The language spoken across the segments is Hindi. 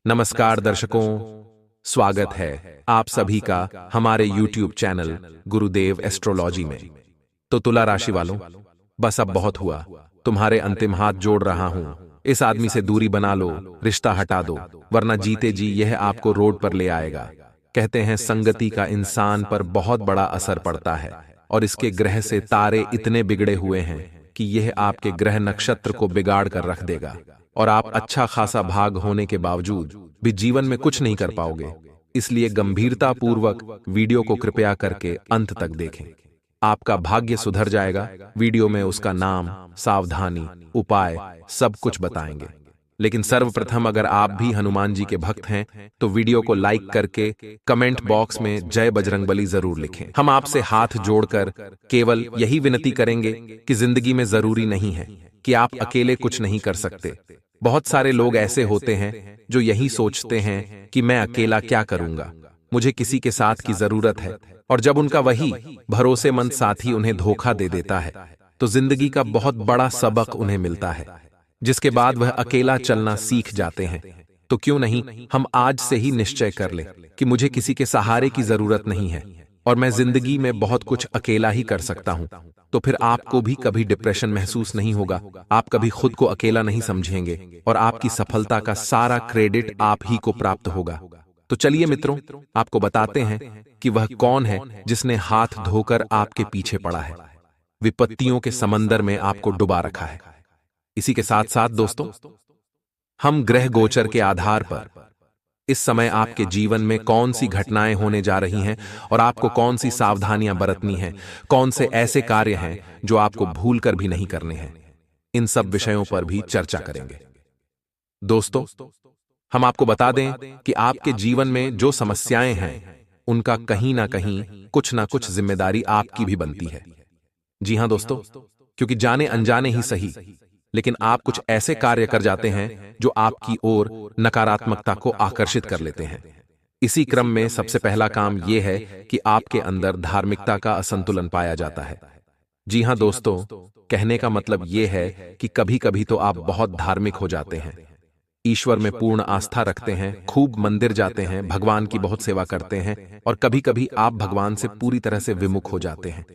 नमस्कार दर्शकों, स्वागत है आप सभी का हमारे YouTube चैनल गुरुदेव एस्ट्रोलॉजी में। तो तुला राशि वालों, बस अब बहुत हुआ। तुम्हारे अंतिम हाथ जोड़ रहा हूं। इस आदमी से दूरी बना लो, रिश्ता हटा दो, वरना जीते जी यह आपको रोड पर ले आएगा। कहते हैं संगति का इंसान पर बहुत बड़ा असर पड़ता है और इसके ग्रह से तारे इतने बिगड़े हुए हैं कि यह आपके ग्रह नक्षत्र को बिगाड़ कर रख देगा और आप अच्छा खासा भाग होने के बावजूद भी जीवन में कुछ नहीं कर पाओगे। इसलिए गंभीरता पूर्वक वीडियो को कृपया करके अंत तक देखें। आपका भाग्य सुधर जाएगा। वीडियो में उसका नाम, सावधानी, उपाय सब कुछ बताएंगे। लेकिन सर्वप्रथम अगर आप भी हनुमान जी के भक्त हैं तो वीडियो को लाइक करके कमेंट बॉक्स में जय बजरंगबली जरूर लिखें। हम आपसे हाथ जोड़कर केवल यही विनती करेंगे कि जिंदगी में जरूरी नहीं है कि आप अकेले कुछ नहीं कर सकते। बहुत सारे लोग ऐसे होते हैं जो यही सोचते हैं कि मैं अकेला क्या करूंगा, मुझे किसी के साथ की जरूरत है, और जब उनका वही भरोसेमंद साथी उन्हें धोखा दे देता है तो जिंदगी का बहुत बड़ा सबक उन्हें मिलता है, जिसके बाद वह अकेला चलना सीख जाते हैं। तो क्यों नहीं हम आज से ही निश्चय कर लें कि मुझे किसी के सहारे की जरूरत नहीं है और मैं जिंदगी में बहुत कुछ अकेला ही कर सकता हूं। तो फिर आपको भी कभी डिप्रेशन महसूस नहीं होगा, आप कभी खुद को अकेला नहीं समझेंगे और आपकी सफलता का सारा क्रेडिट आप ही को प्राप्त होगा। तो चलिए मित्रों, आपको बताते हैं कि वह कौन है जिसने हाथ धोकर आपके पीछे पड़ा है, विपत्तियों के समंदर में आपको डुबा रखा है। इसी के साथ साथ दोस्तों, हम ग्रह गोचर के आधार पर इस समय आपके जीवन में कौन सी घटनाएं होने जा रही हैं और आपको कौन सी सावधानियां बरतनी हैं, कौन से ऐसे कार्य हैं जो आपको भूलकर भी नहीं करने हैं, इन सब विषयों पर भी चर्चा करेंगे। दोस्तों, हम आपको बता दें कि आपके जीवन में जो समस्याएं हैं उनका कहीं ना कहीं कुछ ना कुछ जिम्मेदारी आपकी भी बनती है। जी हां दोस्तों, क्योंकि जाने अनजाने ही सही, लेकिन आप कुछ ऐसे कार्य कर जाते हैं जो आपकी ओर नकारात्मकता को आकर्षित कर लेते हैं। इसी क्रम में सबसे पहला काम यह है कि आपके अंदर धार्मिकता का असंतुलन पाया जाता है। जी हां दोस्तों, कहने का मतलब यह है कि कभी कभी तो आप बहुत धार्मिक हो जाते हैं, ईश्वर में पूर्ण आस्था रखते हैं, खूब मंदिर जाते हैं, भगवान की बहुत सेवा करते हैं, और कभी कभी आप भगवान से पूरी तरह से विमुख हो जाते हैं।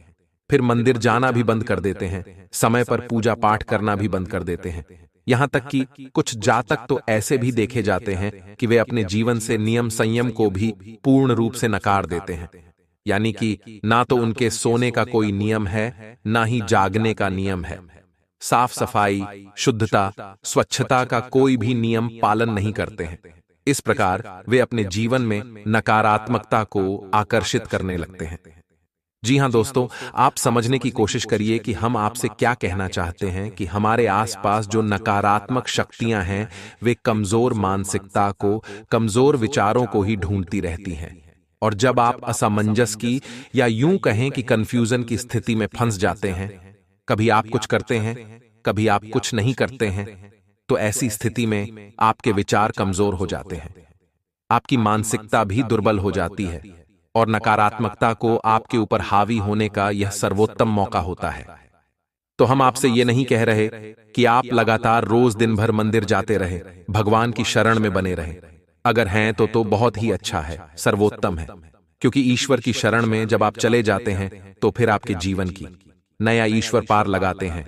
फिर मंदिर जाना भी बंद कर देते हैं, समय पर पूजा पाठ करना भी बंद कर देते हैं। यहां तक कि कुछ जातक तो ऐसे भी देखे जाते हैं कि वे अपने जीवन से नियम संयम को भी पूर्ण रूप से नकार देते हैं। यानी कि ना तो उनके सोने का कोई नियम है, ना ही जागने का नियम है। साफ सफाई, शुद्धता, स्वच्छता का कोई भी नियम पालन नहीं करते हैं। इस प्रकार वे अपने जीवन में नकारात्मकता को आकर्षित करने लगते हैं। जी हां दोस्तों, आप समझने की कोशिश करिए कि हम आपसे क्या कहना चाहते हैं कि हमारे आसपास जो नकारात्मक शक्तियां हैं वे कमजोर मानसिकता को, कमजोर विचारों को ही ढूंढती रहती हैं। और जब आप असमंजस की या यूं कहें कि कंफ्यूजन की स्थिति में फंस जाते हैं, कभी आप कुछ करते हैं, कभी आप कुछ नहीं करते हैं, तो ऐसी स्थिति में आपके विचार कमजोर हो जाते हैं, आपकी मानसिकता भी दुर्बल हो जाती है और नकारात्मकता को आपके ऊपर हावी होने का यह सर्वोत्तम मौका होता है। तो हम आपसे ये नहीं कह रहे कि आप लगातार रोज दिन भर मंदिर जाते रहे, भगवान की शरण में बने रहे। अगर हैं तो बहुत ही अच्छा है, सर्वोत्तम है, क्योंकि ईश्वर की शरण में जब आप चले जाते हैं तो फिर आपके जीवन की नया ईश्वर पार लगाते हैं।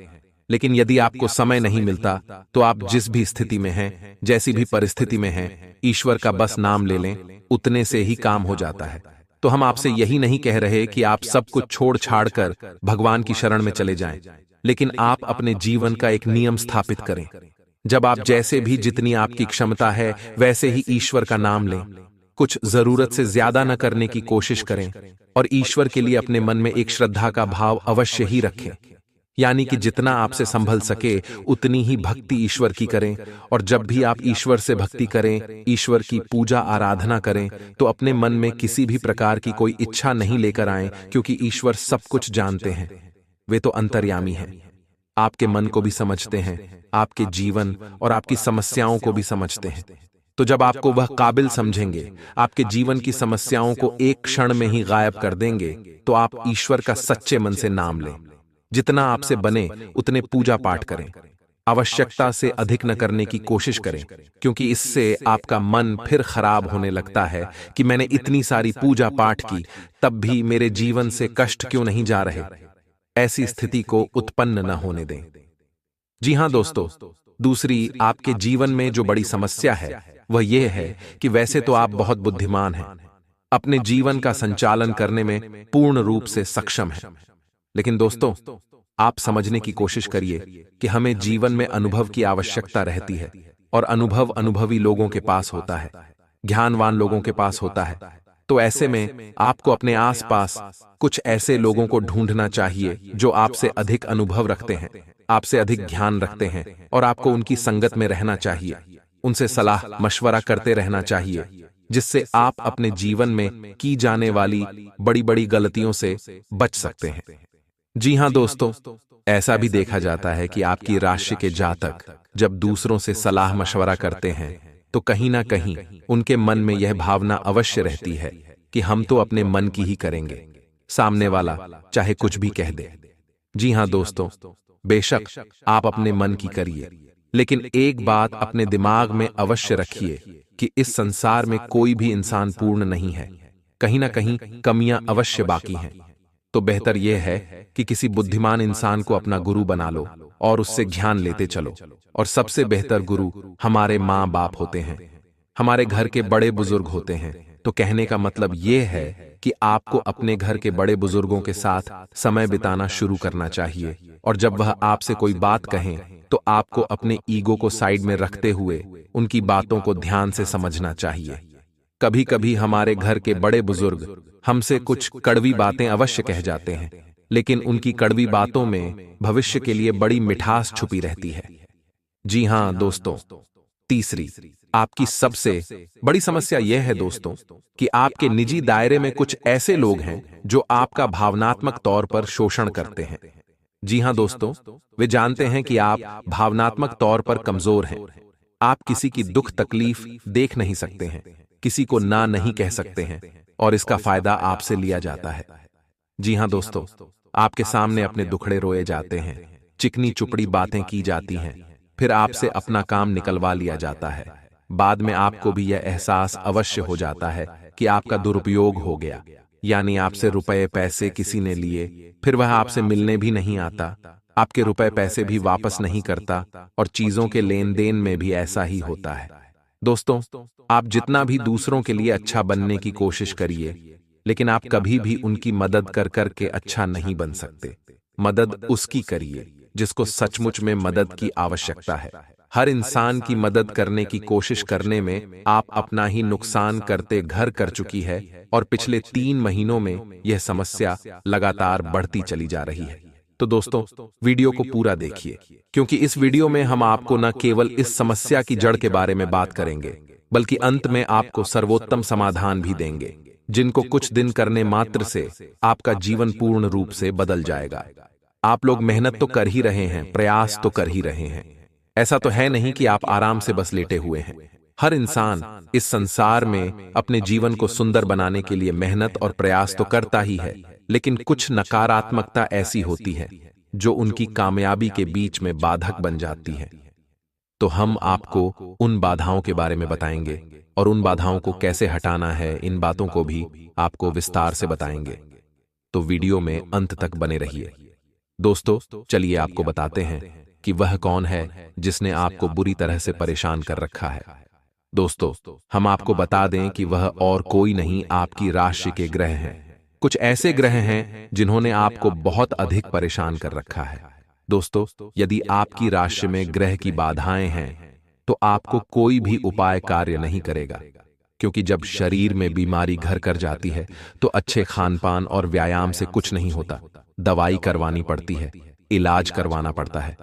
लेकिन यदि आपको समय नहीं मिलता तो आप जिस भी स्थिति में हैं, जैसी भी परिस्थिति में हैं, ईश्वर का बस नाम ले लें, उतने से ही काम हो जाता है। तो हम आपसे यही नहीं कह रहे कि आप सब कुछ छोड़ छाड़ कर भगवान की शरण में चले जाएं, लेकिन आप अपने जीवन का एक नियम स्थापित करें। जब आप जैसे भी जितनी आपकी क्षमता है वैसे ही ईश्वर का नाम लें, कुछ जरूरत से ज्यादा न करने की कोशिश करें और ईश्वर के लिए अपने मन में एक श्रद्धा का भाव अवश्य ही रखें। यानी कि जितना आपसे संभल सके उतनी ही भक्ति ईश्वर की करें, और जब भी आप ईश्वर से भक्ति करें, ईश्वर की पूजा आराधना करें, तो अपने मन में किसी भी प्रकार की कोई इच्छा नहीं लेकर आएं, क्योंकि ईश्वर सब कुछ जानते हैं। वे तो अंतर्यामी हैं, आपके मन को भी समझते हैं, आपके जीवन और आपकी समस्याओं को भी समझते हैं। तो जब आपको वह काबिल समझेंगे, आपके जीवन की समस्याओं को एक क्षण में ही गायब कर देंगे, तो आप ईश्वर का सच्चे मन से नाम लें। जितना आपसे बने उतने पूजा पाठ करें, आवश्यकता से अधिक न करने की कोशिश करें, क्योंकि इससे आपका मन फिर खराब होने लगता है कि मैंने इतनी सारी पूजा पाठ की, तब भी मेरे जीवन से कष्ट क्यों नहीं जा रहे। ऐसी स्थिति को उत्पन्न न होने दें। जी हां दोस्तों, दूसरी आपके जीवन में जो बड़ी समस्या है वह यह है कि वैसे तो आप बहुत बुद्धिमान हैं, अपने जीवन का संचालन करने में पूर्ण रूप से सक्षम हैं, लेकिन दोस्तों, आप समझने की कोशिश करिए कि हमें जीवन में अनुभव की आवश्यकता रहती है, और अनुभव अनुभवी लोगों के पास होता है, ज्ञानवान लोगों के पास होता है। तो ऐसे में आपको अपने आसपास कुछ ऐसे लोगों को ढूंढना चाहिए जो आपसे अधिक अनुभव रखते हैं, आपसे अधिक ज्ञान रखते हैं, और आपको उनकी संगत में रहना चाहिए, उनसे सलाह मशवरा करते रहना चाहिए, जिससे आप अपने जीवन में की जाने वाली बड़ी बड़ी गलतियों से बच सकते हैं। जी हां दोस्तों, ऐसा भी देखा जाता है कि आपकी राशि के जातक जब दूसरों से सलाह मशवरा करते हैं तो कहीं ना कहीं उनके मन में यह भावना अवश्य रहती है कि हम तो अपने मन की ही करेंगे, सामने वाला चाहे कुछ भी कह दे। जी हां दोस्तों, बेशक आप अपने मन की करिए, लेकिन एक बात अपने दिमाग में अवश्य रखिए कि इस संसार में कोई भी इंसान पूर्ण नहीं है, कहीं ना कहीं कमियां अवश्य बाकी हैं। तो बेहतर यह है कि किसी बुद्धिमान इंसान को अपना गुरु बना लो और उससे ज्ञान लेते चलो। और सबसे बेहतर गुरु हमारे माँ बाप होते हैं, हमारे घर के बड़े बुजुर्ग होते हैं। तो कहने का मतलब यह है कि आपको अपने घर के बड़े बुजुर्गों के साथ समय बिताना शुरू करना चाहिए, और जब वह आपसे कोई बात कहें तो आपको अपने ईगो को साइड में रखते हुए उनकी बातों को ध्यान से समझना चाहिए। कभी कभी हमारे घर के बड़े बुजुर्ग हमसे कुछ कड़वी बातें अवश्य कह जाते हैं, लेकिन उनकी कड़वी बातों में भविष्य के लिए बड़ी मिठास छुपी रहती है। जी हां दोस्तों, तीसरी आपकी सबसे बड़ी समस्या यह है दोस्तों कि आपके निजी दायरे में कुछ ऐसे लोग हैं जो आपका भावनात्मक तौर पर शोषण करते हैं। जी हां दोस्तों, वे जानते हैं कि आप भावनात्मक तौर पर कमजोर हैं, आप किसी की दुख तकलीफ देख नहीं सकते हैं, किसी को ना नहीं कह सकते हैं, और इसका फायदा आपसे लिया जाता है। जी हां दोस्तों, आपके सामने अपने दुखड़े रोए जाते हैं, चिकनी चुपड़ी बातें की जाती हैं, फिर आपसे अपना काम निकलवा लिया जाता है। बाद में आपको भी यह एहसास अवश्य हो जाता है कि आपका दुरुपयोग हो गया, यानी आपसे रुपए पैसे किसी ने लिए, फिर वह आपसे मिलने भी नहीं आता, आपके रुपए पैसे भी वापस नहीं करता, और चीजों के लेन देन में भी ऐसा ही होता है। दोस्तों, आप जितना भी दूसरों के लिए अच्छा बनने की कोशिश करिए, लेकिन आप कभी भी उनकी मदद कर कर के अच्छा नहीं बन सकते। मदद उसकी करिए जिसको सचमुच में मदद की आवश्यकता है। हर इंसान की मदद करने की कोशिश करने में आप अपना ही नुकसान करते घर कर चुकी है, और पिछले 3 महीनों में यह समस्या लगातार बढ़ती चली जा रही है। तो दोस्तों, वीडियो को पूरा देखिए, क्योंकि इस वीडियो में हम आपको न केवल इस समस्या की जड़ के बारे में बात करेंगे, बल्कि अंत में आपको सर्वोत्तम समाधान भी देंगे, जिनको कुछ दिन करने मात्र से आपका जीवन पूर्ण रूप से बदल जाएगा। आप लोग मेहनत तो कर ही रहे हैं, प्रयास तो कर ही रहे हैं, ऐसा तो है नहीं कि आप आराम से बस लेटे हुए हैं। हर इंसान इस संसार में अपने जीवन को सुंदर बनाने के लिए मेहनत और प्रयास तो करता ही है, लेकिन कुछ नकारात्मकता ऐसी होती है जो उनकी कामयाबी के बीच में बाधक बन जाती है। तो हम आपको उन बाधाओं के बारे में बताएंगे, और उन बाधाओं को कैसे हटाना है, इन बातों को भी आपको विस्तार से बताएंगे। तो वीडियो में अंत तक बने रहिए। दोस्तों, चलिए आपको बताते हैं कि वह कौन है जिसने आपको बुरी तरह से परेशान कर रखा है। दोस्तों, हम आपको बता दें कि वह और कोई नहीं, आपकी राशि के ग्रह हैं। कुछ ऐसे ग्रह हैं जिन्होंने आपको बहुत अधिक परेशान कर रखा है। दोस्तों, यदि आपकी राशि में ग्रह की बाधाएं हैं तो आपको कोई भी उपाय कार्य नहीं करेगा, क्योंकि जब शरीर में बीमारी घर कर जाती है तो अच्छे खानपान और व्यायाम से कुछ नहीं होता, दवाई करवानी पड़ती है, इलाज करवाना पड़ता है।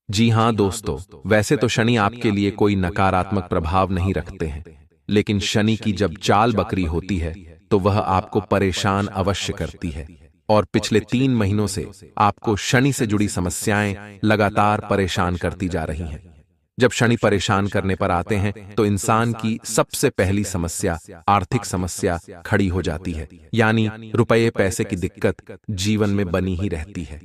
जी हां दोस्तों, वैसे तो शनि आपके लिए कोई नकारात्मक प्रभाव नहीं रखते हैं, लेकिन शनि की जब चाल बकरी होती है तो वह आपको परेशान अवश्य करती है, और पिछले 3 महीनों से आपको शनि से जुड़ी समस्याएं लगातार परेशान करती जा रही हैं। जब शनि परेशान करने पर आते हैं तो इंसान की सबसे पहली समस्या आर्थिक समस्या खड़ी हो जाती है, यानी रुपये पैसे की दिक्कत जीवन में बनी ही रहती है।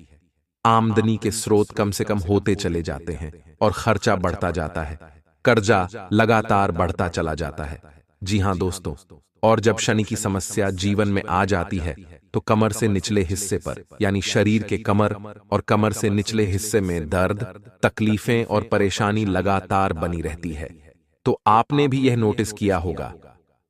आमदनी के स्रोत कम से कम होते चले जाते हैं और खर्चा बढ़ता जाता है, कर्जा लगातार बढ़ता चला जाता है। जी हां दोस्तों, और जब शनि की समस्या जीवन में आ जाती है तो कमर से निचले हिस्से पर यानी शरीर के कमर और कमर से निचले हिस्से में दर्द, तकलीफें और परेशानी लगातार बनी रहती है। तो आपने भी यह नोटिस किया होगा,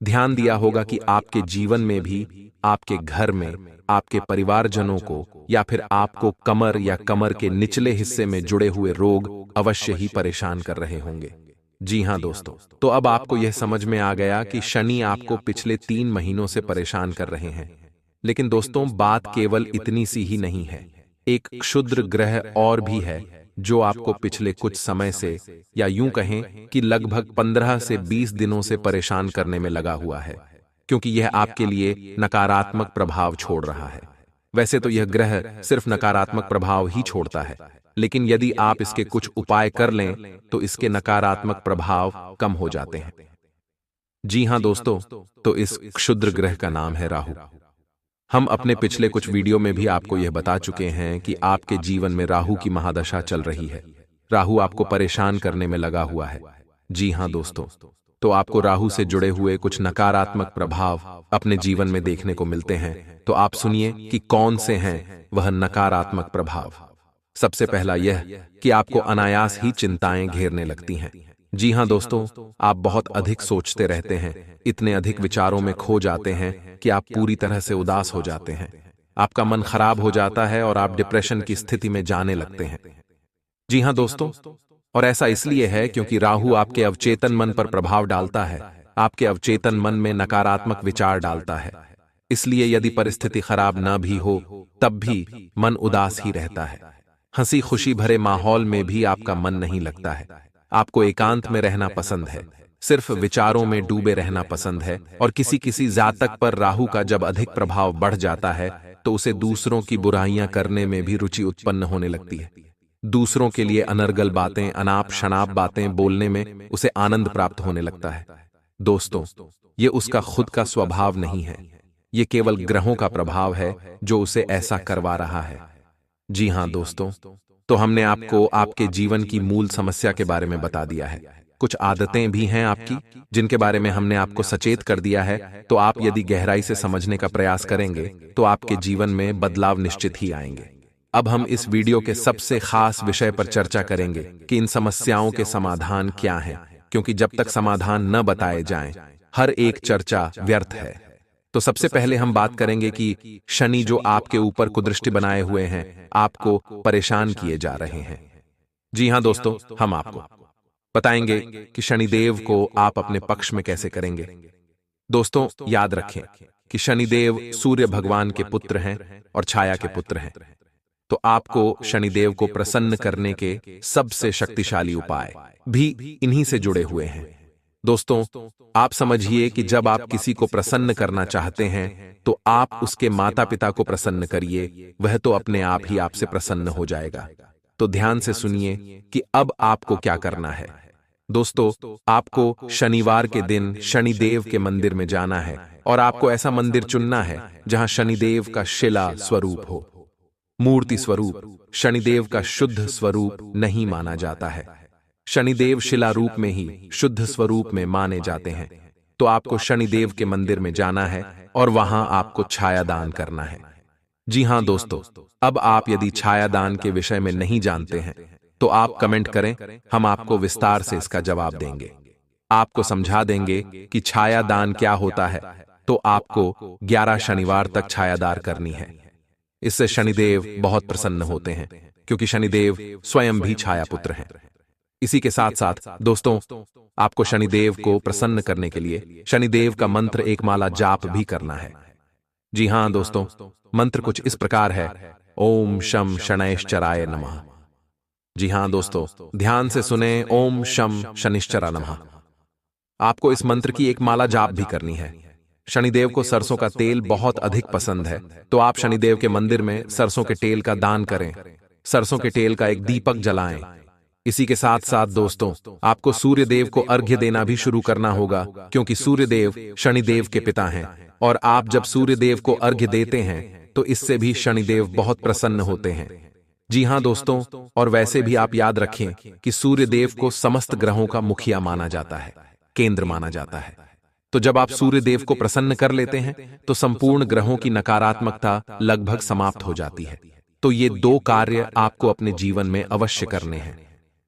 ध्यान दिया होगा कि आपके जीवन में भी, आपके घर में, आपके परिवारजनों को या फिर आपको कमर या कमर के निचले हिस्से में जुड़े हुए रोग अवश्य ही परेशान कर रहे होंगे। जी हां दोस्तों, तो अब आपको यह समझ में आ गया कि शनि आपको पिछले 3 महीनों से परेशान कर रहे हैं। लेकिन दोस्तों, बात केवल इतनी सी ही नहीं है। एक क्षुद्र ग्रह और भी है जो आपको पिछले कुछ समय से, या यूं कहें कि लगभग 15 से 20 दिनों से परेशान करने में लगा हुआ है, क्योंकि यह आपके लिए नकारात्मक प्रभाव छोड़ रहा है। वैसे तो यह ग्रह सिर्फ नकारात्मक प्रभाव ही छोड़ता है, लेकिन यदि आप इसके कुछ उपाय कर लें तो इसके नकारात्मक प्रभाव कम हो जाते हैं। जी हां दोस्तों, तो इस क्षुद्र ग्रह का नाम है राहु। हम अपने पिछले कुछ वीडियो में भी आपको यह बता चुके हैं कि आपके जीवन में राहु की महादशा चल रही है। राहु आपको परेशान करने में लगा हुआ है। जी हां दोस्तों, तो आपको राहु से जुड़े हुए कुछ नकारात्मक प्रभाव अपने जीवन में देखने को मिलते हैं। तो आप सुनिए कि कौन से हैं वह नकारात्मक प्रभाव। सबसे पहला यह कि आपको अनायास ही चिंताएं घेरने लगती हैं। जी हां दोस्तों, आप बहुत अधिक सोचते रहते हैं, इतने अधिक विचारों में खो जाते हैं कि आप पूरी तरह से उदास हो जाते हैं। आपका मन खराब हो जाता है और आप डिप्रेशन की स्थिति में जाने लगते हैं। जी हां दोस्तों, और ऐसा इसलिए है क्योंकि राहु आपके अवचेतन मन पर प्रभाव डालता है, आपके अवचेतन मन में नकारात्मक विचार डालता है। इसलिए यदि परिस्थिति खराब न भी हो तब भी मन उदास ही रहता है। हंसी खुशी भरे माहौल में भी आपका मन नहीं लगता है। आपको एकांत में रहना पसंद है, सिर्फ विचारों में डूबे रहना पसंद है। और किसी किसी जातक पर राहु का जब अधिक प्रभाव बढ़ जाता है तो उसे दूसरों की बुराइयां करने में भी रुचि उत्पन्न होने लगती है। दूसरों के लिए अनर्गल बातें, अनाप शनाप बातें बोलने में उसे आनंद प्राप्त होने लगता है। दोस्तों, ये उसका खुद का स्वभाव नहीं है, ये केवल ग्रहों का प्रभाव है जो उसे ऐसा करवा रहा है। जी हां दोस्तों, तो हमने आपको आपके जीवन की मूल समस्या के बारे में बता दिया है। कुछ आदतें भी हैं आपकी जिनके बारे में हमने आपको सचेत कर दिया है। तो आप यदि गहराई से समझने का प्रयास करेंगे तो आपके जीवन में बदलाव निश्चित ही आएंगे। अब हम इस वीडियो के सबसे खास विषय पर चर्चा करेंगे कि इन समस्याओं के समाधान क्या हैं, क्योंकि जब तक समाधान न बताए जाएं, हर एक चर्चा व्यर्थ है। तो सबसे पहले हम बात करेंगे कि शनि जो आपके ऊपर कुदृष्टि बनाए हुए हैं, आपको परेशान किए जा रहे हैं। जी हां दोस्तों, हम आपको बताएंगे कि शनिदेव को आप अपने पक्ष में कैसे करेंगे। दोस्तों, याद रखें कि शनिदेव सूर्य भगवान के पुत्र हैं और छाया के पुत्र हैं। तो आपको शनिदेव को प्रसन्न करने के सबसे शक्तिशाली उपाय भी इन्हीं से जुड़े हुए हैं। दोस्तों, आप समझिए कि जब आप किसी को प्रसन्न करना चाहते हैं तो आप उसके माता पिता को प्रसन्न करिए, वह तो अपने आप ही आपसे प्रसन्न हो जाएगा। तो ध्यान से सुनिए कि अब आपको क्या करना है। दोस्तों, आपको शनिवार के दिन शनिदेव के मंदिर में जाना है और आपको ऐसा मंदिर चुनना है जहां शनिदेव का शिला स्वरूप हो। मूर्ति स्वरूप शनिदेव का शुद्ध स्वरूप नहीं माना जाता है। शनिदेव शिला रूप में ही शुद्ध स्वरूप में माने जाते हैं। तो आपको शनिदेव के मंदिर में जाना है और वहां आपको छायादान करना है। जी हां दोस्तों, अब आप यदि छायादान के विषय में नहीं जानते हैं तो आप कमेंट करें, हम आपको विस्तार से इसका जवाब देंगे। आपको समझा देंगे कि छायादान क्या होता है। तो आपको 11 शनिवार तक छायादार करनी है। इससे शनिदेव बहुत प्रसन्न होते हैं, क्योंकि शनिदेव स्वयं भी छाया पुत्र हैं। इसी के साथ साथ दोस्तों, आपको शनिदेव को प्रसन्न करने के लिए शनिदेव का मंत्र एक माला जाप भी करना है। जी हां दोस्तों, मंत्र कुछ इस प्रकार है, ओम शम शनैश्चराय नमः। जी हां दोस्तों, ध्यान से सुने, ओम शम शनिश्चरा नमः। आपको इस मंत्र की एक माला जाप भी करनी है। शनिदेव को सरसों का तेल बहुत अधिक पसंद है, तो आप शनिदेव के मंदिर में सरसों के तेल का दान करें, सरसों के तेल का एक दीपक जलाएं। इसी के साथ साथ दोस्तों, आपको सूर्य देव को अर्घ्य देना भी शुरू करना होगा, क्योंकि सूर्य देव शनिदेव के पिता हैं। और आप जब सूर्य देव को अर्घ्य देते हैं तो इससे भी शनिदेव बहुत प्रसन्न होते हैं। जी हाँ दोस्तों, और वैसे भी आप याद रखें कि सूर्य देव को समस्त ग्रहों का मुखिया माना जाता है, केंद्र माना जाता है। तो जब आप सूर्य देव को प्रसन्न कर लेते हैं तो संपूर्ण ग्रहों की नकारात्मकता लगभग समाप्त हो जाती है। तो ये दो कार्य आपको अपने जीवन में अवश्य करने हैं।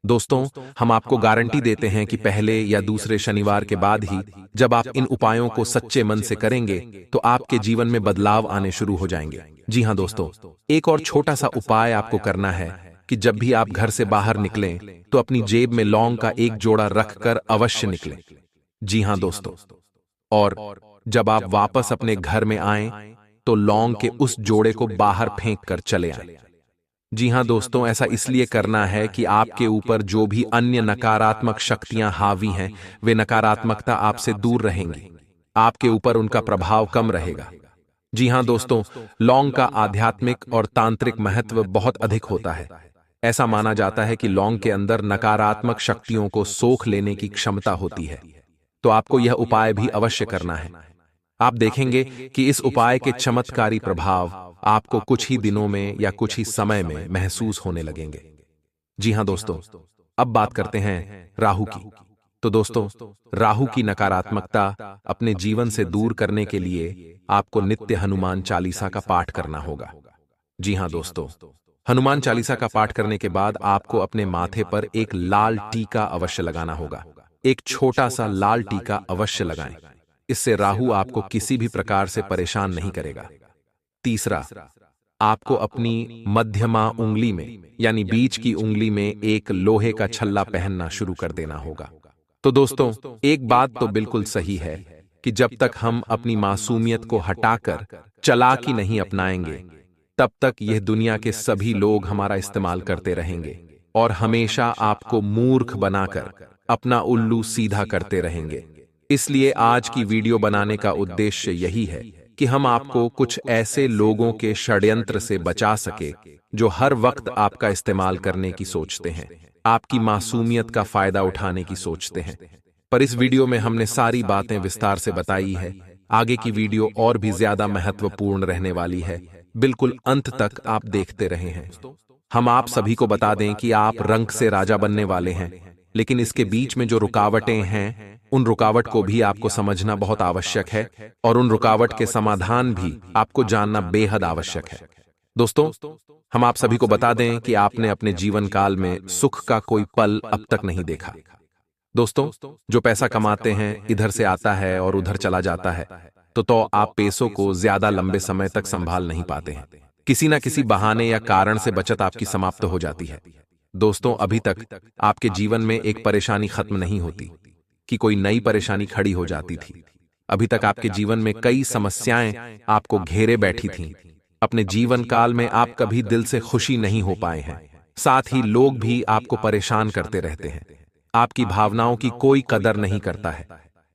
दोस्तों, हम आपको गारंटी देते हैं कि पहले या दूसरे शनिवार के बाद ही जब आप इन उपायों को सच्चे मन से करेंगे तो आपके जीवन में बदलाव आने शुरू हो जाएंगे। जी हाँ दोस्तों, एक और छोटा सा उपाय आपको करना है कि जब भी आप घर से बाहर निकलें तो अपनी जेब में लौंग का एक जोड़ा रखकर अवश्य निकलें। जी हाँ दोस्तों, और जब आप वापस अपने घर में आएं तो लौंग के उस जोड़े को बाहर फेंक कर चले आएं। जी हाँ दोस्तों, ऐसा इसलिए करना है कि आपके ऊपर जो भी अन्य नकारात्मक शक्तियां हावी हैं वे नकारात्मकता आपसे दूर रहेंगी, आपके ऊपर उनका प्रभाव कम रहेगा। जी हाँ दोस्तों, लौंग का आध्यात्मिक और तांत्रिक महत्व बहुत अधिक होता है। ऐसा माना जाता है कि लौंग के अंदर नकारात्मक शक्तियों को सोख लेने की क्षमता होती है। तो आपको यह उपाय भी अवश्य करना है। आप देखेंगे कि इस उपाय के चमत्कारी प्रभाव आपको कुछ ही दिनों में या कुछ ही समय में महसूस होने लगेंगे। जी हाँ दोस्तों, अब बात करते हैं राहु की। तो दोस्तों, राहु की नकारात्मकता अपने जीवन से दूर करने के लिए आपको नित्य हनुमान चालीसा का पाठ करना होगा। जी हाँ दोस्तों, हनुमान चालीसा का पाठ करने के बाद आपको अपने माथे पर एक लाल टीका अवश्य लगाना होगा। एक छोटा सा लाल टीका अवश्य लगाएं। इससे राहु आपको किसी भी प्रकार से परेशान नहीं करेगा। तीसरा, आपको अपनी मध्यमा उंगली में यानी बीच की उंगली में एक लोहे का छल्ला पहनना शुरू कर देना होगा। तो दोस्तों, एक बात तो बिल्कुल सही है कि जब तक हम अपनी मासूमियत को हटाकर चालाकी नहीं अपनाएंगे तब तक यह दुनिया के सभी लोग हमारा इस्तेमाल करते रहेंगे और हमेशा आपको मूर्ख बनाकर अपना उल्लू सीधा करते रहेंगे। इसलिए आज की वीडियो बनाने का उद्देश्य यही है कि हम आपको कुछ ऐसे लोगों के षड्यंत्र से बचा सके जो हर वक्त आपका इस्तेमाल करने की सोचते हैं, आपकी मासूमियत का फायदा उठाने की सोचते हैं। पर इस वीडियो में हमने सारी बातें विस्तार से बताई है। आगे की वीडियो और भी ज्यादा महत्वपूर्ण रहने वाली है। बिल्कुल अंत तक आप देखते रहे हैं। हम आप सभी को बता दें कि आप रंग से राजा बनने वाले हैं, लेकिन इसके बीच में जो रुकावटें हैं उन रुकावट को भी आपको समझना बहुत आवश्यक है और उन रुकावट के समाधान भी आपको जानना बेहद आवश्यक है। दोस्तों, हम आप सभी को बता दें कि आपने अपने जीवन काल में सुख का कोई पल अब तक नहीं देखा। दोस्तों, जो पैसा कमाते हैं इधर से आता है और उधर चला जाता है, तो आप पैसों को ज्यादा लंबे समय तक संभाल नहीं पाते हैं। किसी ना किसी बहाने या कारण से बचत आपकी समाप्त हो जाती है। दोस्तों, अभी तक आपके जीवन में एक परेशानी खत्म नहीं होती कि कोई नई परेशानी खड़ी हो जाती थी। अभी तक आपके जीवन में कई समस्याएं आपको घेरे बैठी थीं। अपने जीवन काल में आप कभी दिल से खुशी नहीं हो पाए हैं। साथ ही लोग भी आपको परेशान करते रहते हैं। आपकी भावनाओं की कोई कदर नहीं करता है।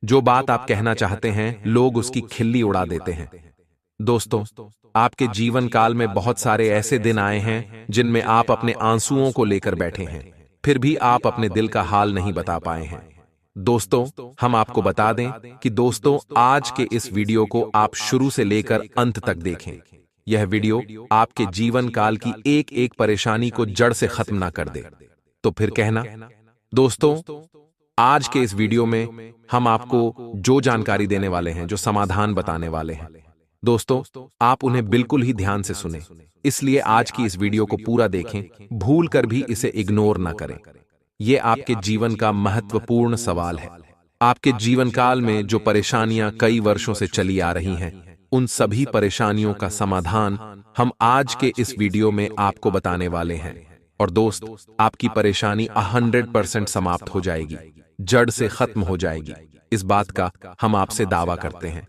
जो बात आप कहना चाहते हैं लोग उसकी खिल्ली उड़ा देते हैं। दोस्तों, आपके जीवन काल में बहुत सारे ऐसे दिन आए हैं जिनमें आप अपने आंसुओं को लेकर बैठे हैं, फिर भी आप अपने दिल का हाल नहीं बता पाए हैं। दोस्तों, हम आपको बता दें कि दोस्तों आज के इस वीडियो को आप शुरू से लेकर अंत तक देखें। यह वीडियो आपके जीवन काल की एक एक परेशानी को जड़ से खत्म ना कर दे तो फिर कहना। दोस्तों, आज के इस वीडियो में हम आपको जो जानकारी देने वाले हैं, जो समाधान बताने वाले हैं, दोस्तों आप उन्हें बिल्कुल ही ध्यान से सुनें। इसलिए आज की इस वीडियो को पूरा देखें, भूल कर भी इसे इग्नोर ना करें। यह आपके जीवन का महत्वपूर्ण सवाल है। आपके जीवन काल में जो परेशानियां कई वर्षों से चली आ रही हैं, उन सभी परेशानियों का समाधान हम आज के इस वीडियो में आपको बताने वाले हैं। और दोस्त, आपकी परेशानी 100% समाप्त हो जाएगी, जड़ से खत्म हो जाएगी। इस बात का हम आपसे दावा करते हैं।